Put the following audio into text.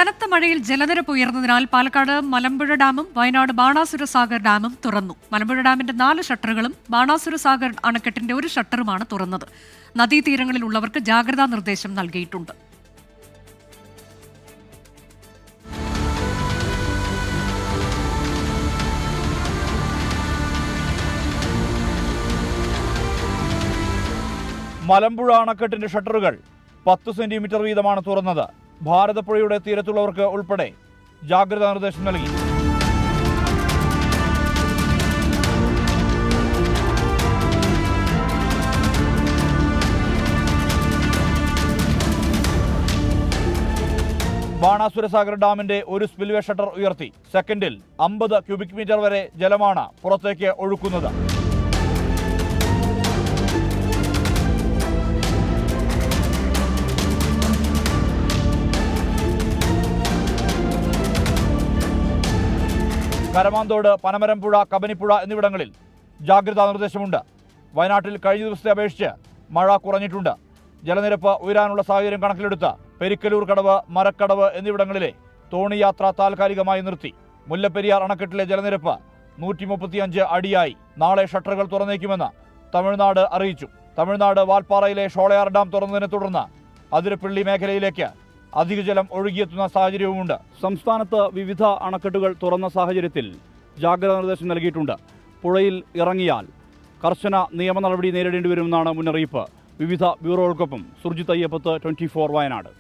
കനത്ത മഴയിൽ ജലനിരപ്പ് ഉയർന്നതിനാൽ പാലക്കാട് മലമ്പുഴ ഡാമും വയനാട് ബാണാസുര സാഗർ ഡാമും തുറന്നു. മലമ്പുഴ ഡാമിന്റെ 4 ഷട്ടറുകളും ബാണാസുര സാഗർ അണക്കെട്ടിന്റെ 1 ഷട്ടറുമാണ് തുറന്നത്. നദീതീരങ്ങളിലുള്ളവർക്ക് ജാഗ്രതാ നിർദ്ദേശം നൽകിയിട്ടുണ്ട്. മലമ്പുഴ അണക്കെട്ടിന്റെ ഷട്ടറുകൾ 10 സെന്റിമീറ്റർ വീതമാണ് തുറന്നത്. ഭാരതപ്പുഴയുടെ തീരത്തുള്ളവർക്ക് ഉൾപ്പെടെ ജാഗ്രതാ നിർദ്ദേശം നൽകി. ബാണാസുര സാഗർ ഡാമിന്റെ 1 സ്പിൽവേ ഷട്ടർ ഉയർത്തി. സെക്കൻഡിൽ 50 ക്യൂബിക് മീറ്റർ വരെ ജലമാണ് പുറത്തേക്ക് ഒഴുക്കുന്നത്. കരമാന്തോട്, പനമരംപുഴ, കബനിപ്പുഴ എന്നിവിടങ്ങളിൽ ജാഗ്രതാ നിർദ്ദേശമുണ്ട്. വയനാട്ടിൽ കഴിഞ്ഞ ദിവസത്തെ അപേക്ഷിച്ച് മഴ കുറഞ്ഞിട്ടുണ്ട്. ജലനിരപ്പ് ഉയരാനുള്ള സാഹചര്യം കണക്കിലെടുത്ത് പെരിക്കലൂർ കടവ്, മരക്കടവ് എന്നിവിടങ്ങളിലെ തോണിയാത്ര താൽക്കാലികമായി നിർത്തി. മുല്ലപ്പെരിയാർ അണക്കെട്ടിലെ ജലനിരപ്പ് 135 അടിയായി. നാളെ ഷട്ടറുകൾ തുറന്നേക്കുമെന്ന് തമിഴ്നാട് അറിയിച്ചു. തമിഴ്നാട് വാൽപ്പാറയിലെ ഷോളയാർ ഡാം തുറന്നതിനെ തുടർന്ന് അതിരപ്പള്ളി മേഖലയിലേക്ക് അധിക ജലം ഒഴുകിയെത്തുന്ന സാഹചര്യവുമുണ്ട്. സംസ്ഥാനത്ത് വിവിധ അണക്കെട്ടുകൾ തുറന്ന സാഹചര്യത്തിൽ ജാഗ്രതാ നിർദ്ദേശം നൽകിയിട്ടുണ്ട്. പുഴയിൽ ഇറങ്ങിയാൽ കർശന നിയമ നടപടി നേരിടേണ്ടി വരുമെന്നാണ് മുന്നറിയിപ്പ്. വിവിധ ബ്യൂറോകൾക്കൊപ്പം സുർജിത് അയ്യപ്പത്ത്, 24 വയനാട്.